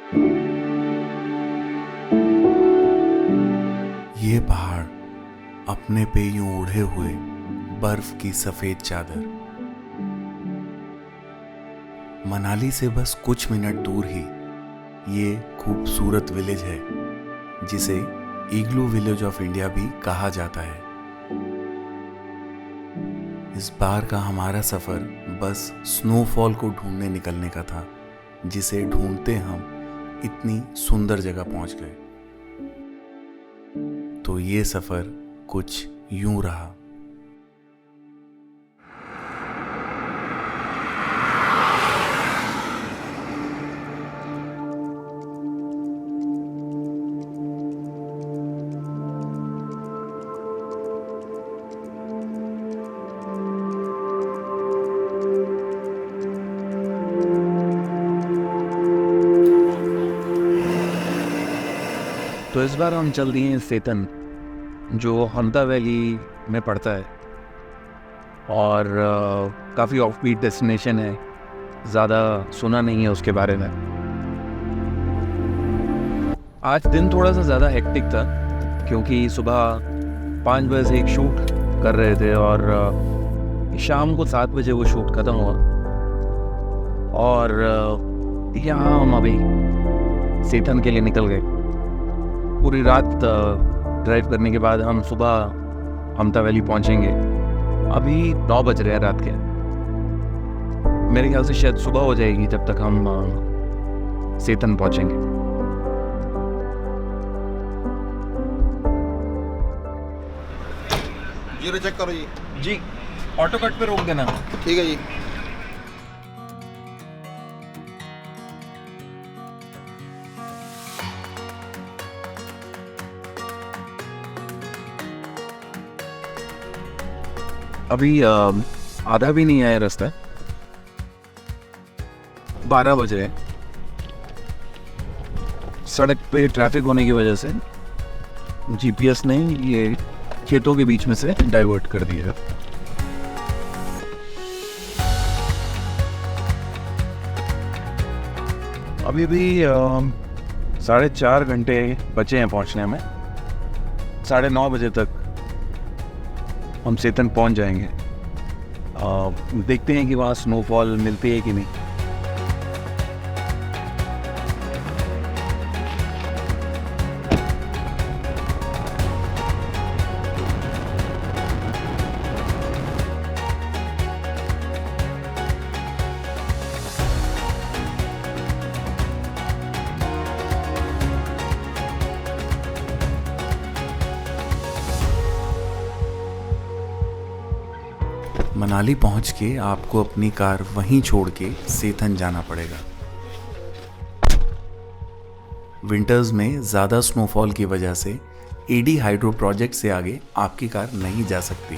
ये पहाड़ अपने पे यूं ओढ़े हुए बर्फ की सफेद चादर। मनाली से बस कुछ मिनट दूर ही ये खूबसूरत विलेज है जिसे इग्लू विलेज ऑफ इंडिया भी कहा जाता है। इस बार का हमारा सफर बस स्नोफॉल को ढूंढने निकलने का था, जिसे ढूंढते हम इतनी सुंदर जगह पहुंच गए। तो ये सफर कुछ यूं रहा। तो इस बार हम चल दिए हैं सेतन, जो हंता वैली में पड़ता है और काफ़ी ऑफ बीट डेस्टिनेशन है। ज़्यादा सुना नहीं है उसके बारे में। आज दिन थोड़ा सा ज़्यादा हेक्टिक था क्योंकि सुबह 5 बजे से एक शूट कर रहे थे और शाम को 7 बजे वो शूट ख़त्म हुआ। और यहाँ हम अभी सेतन के लिए निकल गए। पूरी रात ड्राइव करने के बाद हम सुबह हंता वैली पहुंचेंगे। अभी 9 बज रहे हैं रात के। मेरे ख्याल से शायद सुबह हो जाएगी जब तक हम सेतन पहुंचेंगे। जीरो चेक करो जी। जी, ऑटो कट पे रोक देना। ठीक है जी। अभी आधा भी नहीं आया रास्ता, 12 बज रहे हैं। सड़क पे ट्रैफिक होने की वजह से जीपीएस ने ये खेतों के बीच में से डाइवर्ट कर दिया। अभी भी 4.5 घंटे बचे हैं पहुंचने में। 9:30 बजे तक हम सेतन पहुंच जाएंगे। देखते हैं कि वहाँ स्नोफॉल मिलती है कि नहीं। मनाली पहुंच के आपको अपनी कार वहीं छोड़ के सेथन जाना पड़ेगा। विंटर्स में ज़्यादा स्नोफॉल की वजह से एडी हाइड्रो प्रोजेक्ट से आगे आपकी कार नहीं जा सकती।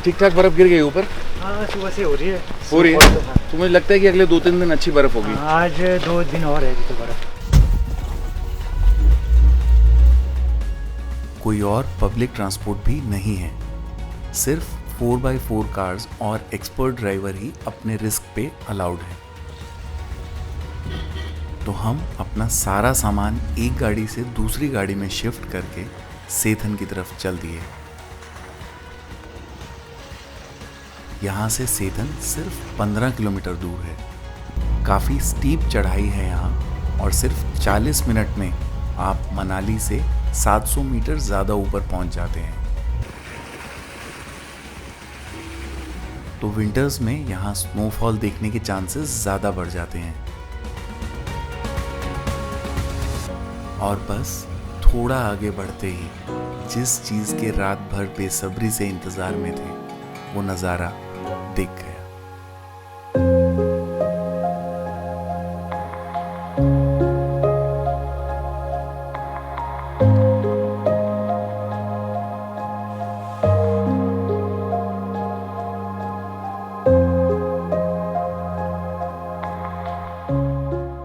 ठीक ठाक बर्फ गिर गई ऊपर। हाँ, सुबह से हो रही है। तो मुझे लगता है कि अगले 2-3 दिन अच्छी बर्फ होगी। आज 2 दिन और है तो बर्फ। कोई और पब्लिक ट्रांसपोर्ट भी नहीं है। सिर्फ 4x4 कार्स और एक्सपर्ट ड्राइवर ही अपने रिस्क पे अलाउड है। तो हम अपना सारा सामान एक गाड़ी से दूसरी गाड़ी में शिफ्ट करके सेथन की तरफ चल दिए। यहाँ से सेथन सिर्फ 15 किलोमीटर दूर है। काफ़ी स्टीप चढ़ाई है यहाँ और सिर्फ 40 मिनट में आप मनाली से 700 मीटर ज़्यादा ऊपर पहुँच जाते हैं। तो विंटर्स में यहाँ स्नोफॉल देखने के चांसेस ज़्यादा बढ़ जाते हैं। और बस थोड़ा आगे बढ़ते ही जिस चीज़ के रात भर बेसब्री से इंतज़ार में थे वो नज़ारा दिख गया।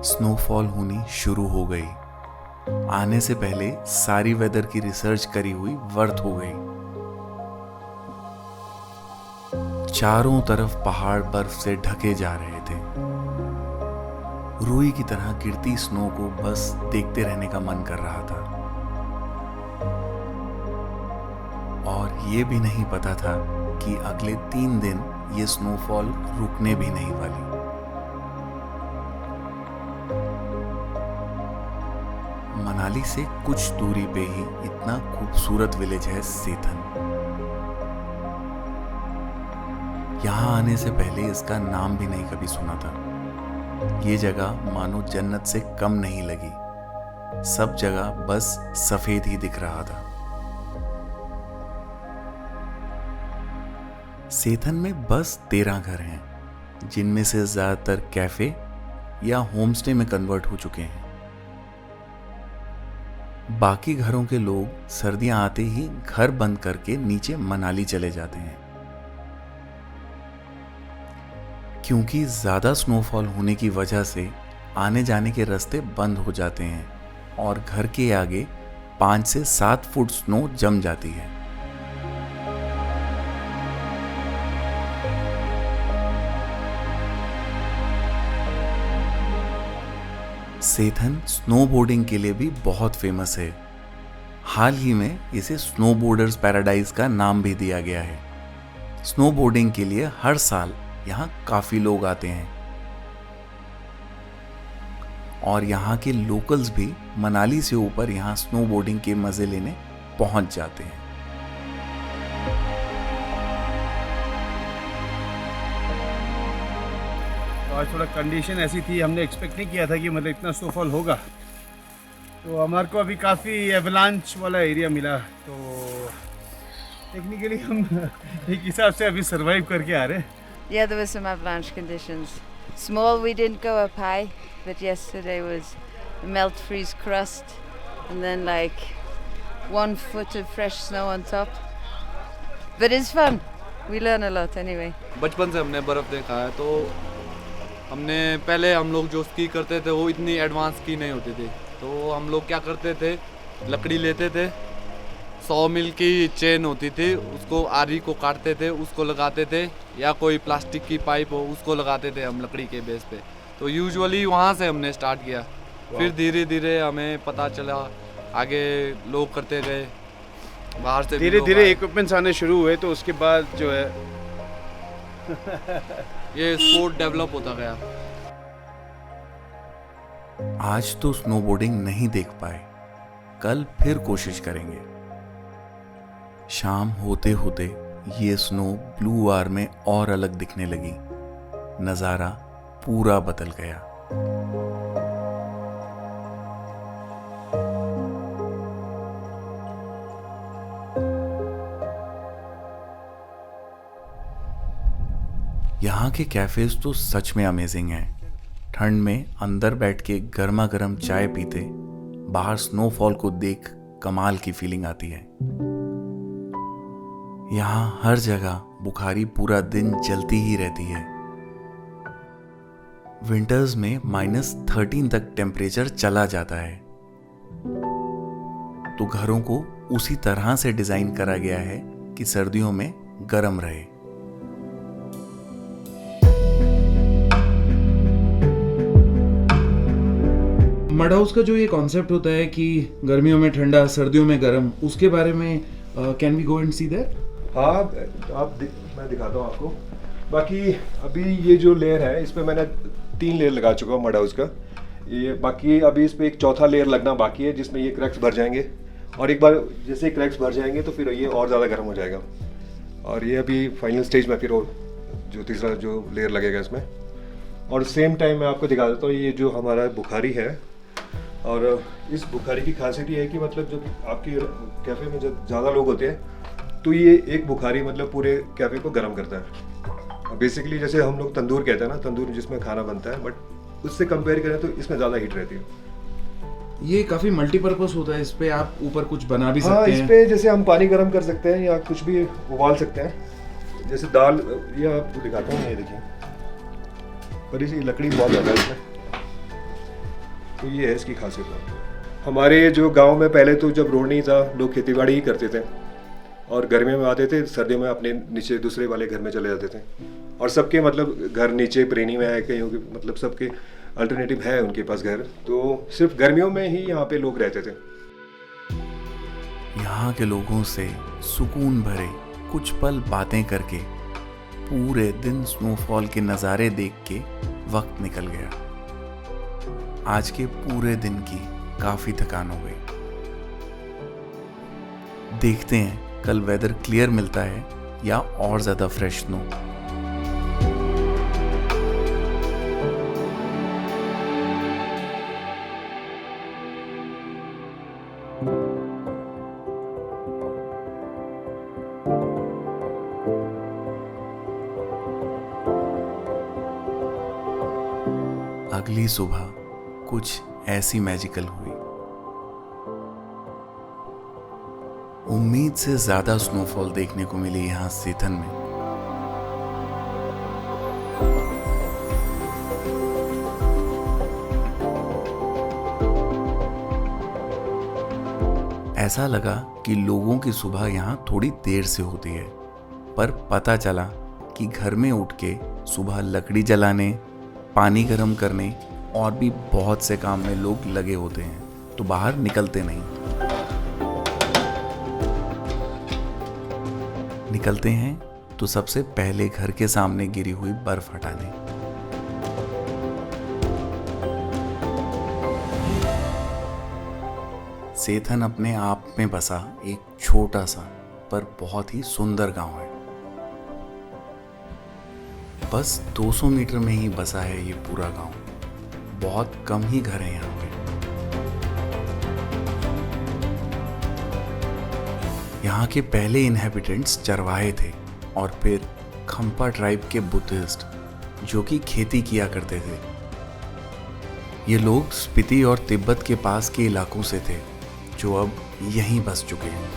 स्नोफॉल होनी शुरू हो गई। आने से पहले सारी वेदर की रिसर्च करी हुई वर्थ हो गई। चारों तरफ पहाड़ बर्फ से ढके जा रहे थे। रुई की तरह गिरती स्नो को बस देखते रहने का मन कर रहा था और ये भी नहीं पता था कि अगले 3 दिन ये स्नोफॉल रुकने भी नहीं वाली। मनाली से कुछ दूरी पे ही इतना खूबसूरत विलेज है सेथन। यहाँ आने से पहले इसका नाम भी नहीं कभी सुना था। ये जगह मानो जन्नत से कम नहीं लगी। सब जगह बस सफेद ही दिख रहा था। सेथन में बस 13 घर हैं, जिनमें से ज्यादातर कैफे या होमस्टे में कन्वर्ट हो चुके हैं। बाकी घरों के लोग सर्दियां आते ही घर बंद करके नीचे मनाली चले जाते हैं, क्योंकि ज्यादा स्नोफॉल होने की वजह से आने जाने के रास्ते बंद हो जाते हैं और घर के आगे 5 से 7 फुट स्नो जम जाती है। सेथन स्नोबोर्डिंग के लिए भी बहुत फेमस है। हाल ही में इसे स्नोबोर्डर्स पैराडाइज का नाम भी दिया गया है। स्नोबोर्डिंग के लिए हर साल यहाँ काफी लोग आते हैं और यहाँ के लोकल्स भी मनाली से ऊपर यहाँ स्नोबोर्डिंग के मजे लेने पहुंच जाते हैं। आज थोड़ा कंडीशन ऐसी थी, हमने एक्सपेक्ट नहीं किया था कि मतलब इतना स्नोफॉल होगा। तो हमारे को अभी काफ़ी एवलांच वाला एरिया मिला, तो टेक्निकली हम एक हिसाब से अभी सरवाइव करके आ रहे हैं। Yeah, there were some avalanche conditions. Small, we didn't go up high, but yesterday was a melt freeze crust and then like 1 foot of fresh snow on top. But it's fun. We learn a lot anyway. बचपन से हमने बर्फ़ देखा है, तो हमने पहले हम लोग जो स्की करते थे वो इतनी एडवांस स्की नहीं होती थी। तो हम लोग क्या करते थे, लकड़ी लेते थे, 100 मील की चेन होती थी, उसको आरी को काटते थे, उसको लगाते थे, या कोई प्लास्टिक की पाइप हो उसको लगाते थे हम लकड़ी के बेस पे। तो यूजुअली वहाँ से हमने स्टार्ट किया। फिर धीरे धीरे हमें पता चला, आगे लोग करते गए, बाहर से धीरे धीरे इक्विपमेंट्स आने शुरू हुए, तो उसके बाद जो है ये स्पोर्ट डेवलप होता गया। आज तो स्नोबोर्डिंग नहीं देख पाए, कल फिर कोशिश करेंगे। शाम होते होते ये स्नो ब्लू आर में और अलग दिखने लगी। नजारा पूरा बदल गया। यहाँ के कैफेज तो सच में अमेजिंग हैं। ठंड में अंदर बैठ के गर्मा गर्म चाय पीते, बाहर स्नोफॉल को देख कमाल की फीलिंग आती है। यहाँ हर जगह बुखारी पूरा दिन जलती ही रहती है। विंटर्स में -13 तक टेम्परेचर चला जाता है। तो घरों को उसी तरह से डिजाइन करा गया है कि सर्दियों में गर्म रहे। मड हाउस का जो ये कॉन्सेप्ट होता है कि गर्मियों में ठंडा, सर्दियों में गर्म, उसके बारे में can we go and see that? हाँ, मैं दिखाता हूँ आपको। बाकी अभी ये जो लेयर है, इस पे मैंने 3 लेयर लगा चुका हूँ मड हाउस का। ये बाकी अभी इस पे एक चौथा लेयर लगना बाकी है, जिसमें ये क्रैक्स भर जाएंगे, और एक बार जैसे क्रैक्स भर जाएंगे तो फिर ये और ज़्यादा गर्म हो जाएगा। और ये अभी फाइनल स्टेज में फिर और जो तीसरा जो लेयर लगेगा इसमें। और सेम टाइम मैं आपको दिखा देता हूँ, ये जो हमारा बुखारी है, और इस बुखारी की खासियत ये है कि मतलब जब आपके कैफ़े में जब ज़्यादा लोग होते हैं तो ये एक बुखारी मतलब पूरे कैफ़े को गर्म करता है। बेसिकली जैसे हम लोग तंदूर कहते हैं ना, तंदूर जिसमें खाना बनता है, बट उससे कंपेयर करें तो इसमें ज़्यादा हीट रहती है। ये काफ़ी मल्टीपर्पज़ होता है, इस पे आप ऊपर कुछ बना भी सकते हैं। इस पे जैसे हम पानी गर्म कर सकते हैं या कुछ भी उबाल सकते हैं, जैसे दाल, या आपको दिखाता हूँ, ये देखिए, पर इसी लकड़ी बहुत ज़्यादा है इसमें, तो ये है इसकी खासियत। हमारे जो गांव में पहले तो जब रोड नहीं था, लोग खेतीबाड़ी ही करते थे और गर्मियों में आते थे, सर्दियों में अपने नीचे दूसरे वाले घर में चले जाते थे। और सबके मतलब घर नीचे प्रेनी में है, कहीं के मतलब सबके अल्टरनेटिव है उनके पास घर, तो सिर्फ गर्मियों में ही यहाँ पे लोग रहते थे। यहाँ के लोगों से सुकून भरे कुछ पल बातें करके पूरे दिन स्नोफॉल के नज़ारे देख के वक्त निकल गया। आज के पूरे दिन की काफ़ी थकान हो गई। देखते हैं कल वेदर क्लियर मिलता है या और ज़्यादा फ्रेश स्नो। अगली सुबह कुछ ऐसी मैजिकल हुई। उम्मीद से ज्यादा स्नोफॉल देखने को मिली यहां सेथन में। ऐसा लगा कि लोगों की सुबह यहां थोड़ी देर से होती है, पर पता चला कि घर में उठ के सुबह लकड़ी जलाने, पानी गर्म करने और भी बहुत से काम में लोग लगे होते हैं, तो बाहर निकलते नहीं। निकलते हैं तो सबसे पहले घर के सामने गिरी हुई बर्फ हटाने। सेथन अपने आप में बसा एक छोटा सा पर बहुत ही सुंदर गांव है। बस 200 मीटर में ही बसा है ये पूरा गांव। बहुत कम ही घर हैं यहाँ पे। यहाँ के पहले इनहैबिटेंट्स चरवाहे थे और फिर खम्पा ट्राइब के बुद्धिस्ट जो कि खेती किया करते थे। ये लोग स्पीति और तिब्बत के पास के इलाकों से थे जो अब यहीं बस चुके हैं।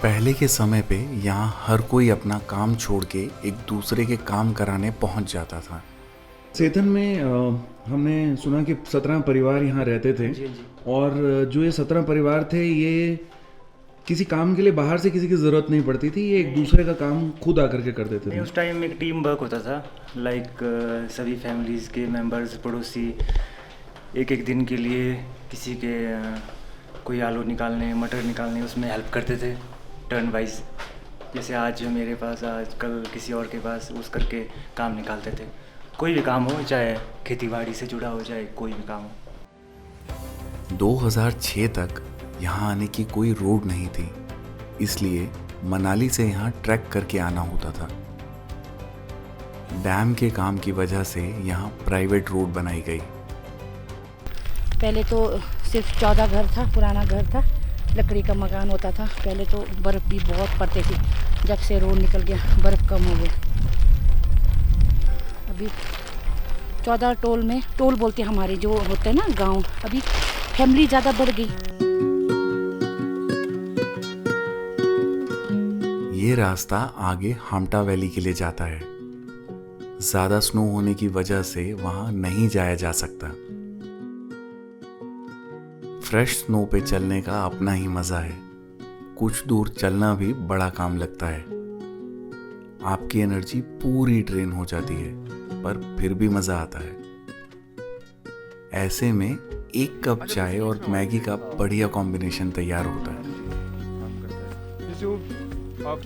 पहले के समय पे यहाँ हर कोई अपना काम छोड़ के एक दूसरे के काम कराने पहुँच जाता था। सेथन में हमने सुना कि 17 परिवार यहाँ रहते थे। और जो ये 17 परिवार थे, ये किसी काम के लिए बाहर से किसी की ज़रूरत नहीं पड़ती थी, ये एक दूसरे का काम खुद आकर के कर देते थे। उस टाइम एक टीम वर्क होता था, लाइक सभी फैमिलीज़ के मेंबर्स, पड़ोसी एक एक दिन के लिए किसी के कोई आलू निकालने, मटर निकालने, उसमें हेल्प करते थे टर्न वाइज। जैसे आज मेरे पास, आज कल किसी और के पास, उस करके काम निकालते थे। कोई भी काम हो, चाहे खेती बाड़ी से जुड़ा हो, चाहे कोई भी काम हो। 2006 तक यहाँ आने की कोई रोड नहीं थी, इसलिए मनाली से यहाँ ट्रैक करके आना होता था। डैम के काम की वजह से यहाँ प्राइवेट रोड बनाई गई। पहले तो सिर्फ 14 घर था, पुराना घर था, लकड़ी का मकान होता था। पहले तो बर्फ़ भी बहुत पड़ती थी। जब से रोड निकल गया, बर्फ़ कम हो गया। अभी 14 टोल में, टोल बोलते हैं हमारे जो होते हैं ना गांव, अभी फैमिली ज़्यादा बढ़ गई। ये रास्ता आगे हाम्टा वैली के लिए जाता है। ज़्यादा स्नो होने की वजह से वहाँ नहीं जाया जा सकता। फ्रेश स्नो पे चलने का अपना ही मज़ा है। कुछ दूर चलना भी बड़ा काम लगता है। आपकी एनर्जी पूरी ड्रेन हो जाती है, पर फिर भी मज़ा आता है। ऐसे में एक कप चाय और मैगी का बढ़िया कॉम्बिनेशन तैयार होता है। जैसे आप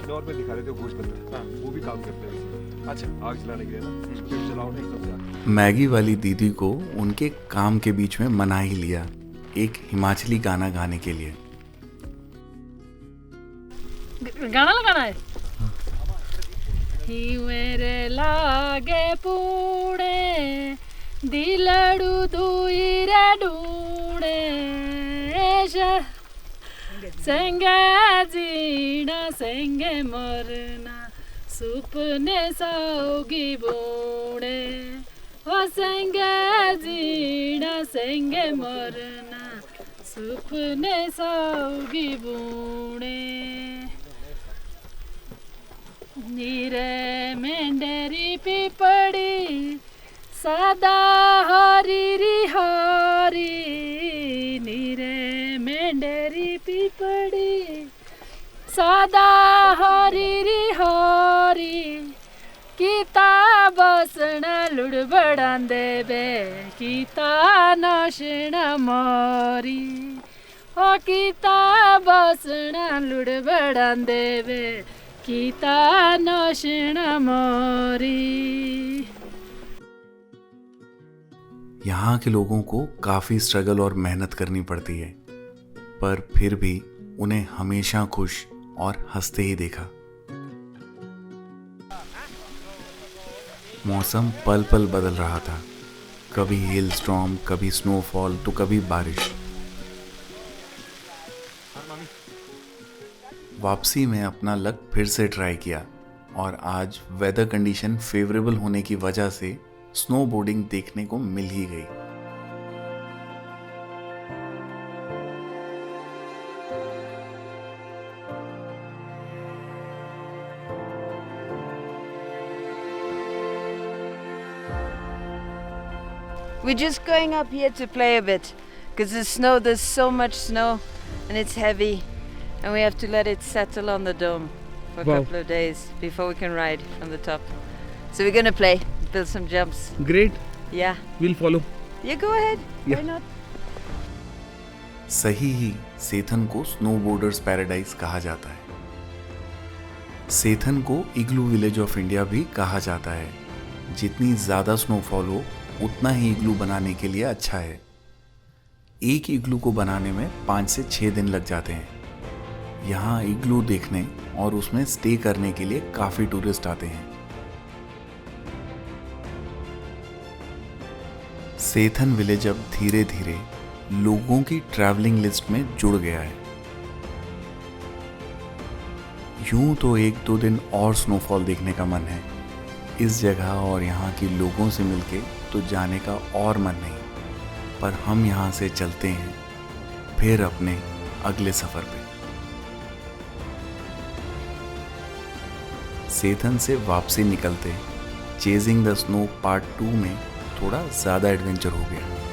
नॉर्मल दिखा रहे थे भोज बंदर, वो भी काम करते हैं। अच्छा, आग जलाने के लिए ना, फिर जलाओ ना एकदम से। मैगी वाली दीदी को उनके काम के बीच में मना ही लिया, एक हिमाचली गाना गाने के लिए। गाना लगाना है। ही मेरे लागे पूड़े दिलड़ू दुई रे ढूंढे संगे जीना संगे मरना सुपने सौगी बूढ़े ओ संगे जीना संगे मरना सुपने सौगी बूढ़े नीरे मेंढरी पिपड़ी सदा हरी री हरी नीरे मेंढरी पिपड़ी सदा हरी हरी किताब बसना लुड़ बड़ान देवे किता नशण मोरी ओ किताब बसना लुड़ बड़ान देवे किता नशण मोरी। यहाँ के लोगों को काफ़ी स्ट्रगल और मेहनत करनी पड़ती है, पर फिर भी उन्हें हमेशा खुश और हंसते ही देखा। मौसम पल पल बदल रहा था, कभी हेल स्टॉर्म, कभी स्नोफॉल तो कभी बारिश। वापसी में अपना लक फिर से ट्राई किया और आज वेदर कंडीशन फेवरेबल होने की वजह से स्नोबोर्डिंग देखने को मिल ही गई। We're just going up here to play a bit because there's so much snow and it's heavy and we have to let it settle on the dome for a couple of days before we can ride from the top. So we're going to play, build some jumps. Great. Yeah. We'll follow. You go ahead. Yeah. Why not? सही ही सेथन को snowboarders paradise कहा जाता है। सेथन को इग्लू village of India भी कहा जाता है। जितनी ज़्यादा स्नोफॉल हो उतना ही इग्लू बनाने के लिए अच्छा है। एक इग्लू को बनाने में 5 से 6 दिन लग जाते हैं। यहाँ इग्लू देखने और उसमें स्टे करने के लिए काफ़ी टूरिस्ट आते हैं। सेथन विलेज अब धीरे धीरे लोगों की ट्रैवलिंग लिस्ट में जुड़ गया है। यूं तो 1-2 दिन और स्नोफॉल देखने का मन है। इस जगह और यहाँ के लोगों से मिलके तो जाने का और मन नहीं, पर हम यहाँ से चलते हैं फिर अपने अगले सफर पे। सेथन से वापसी निकलते चेजिंग द स्नो पार्ट 2 में थोड़ा ज़्यादा एडवेंचर हो गया।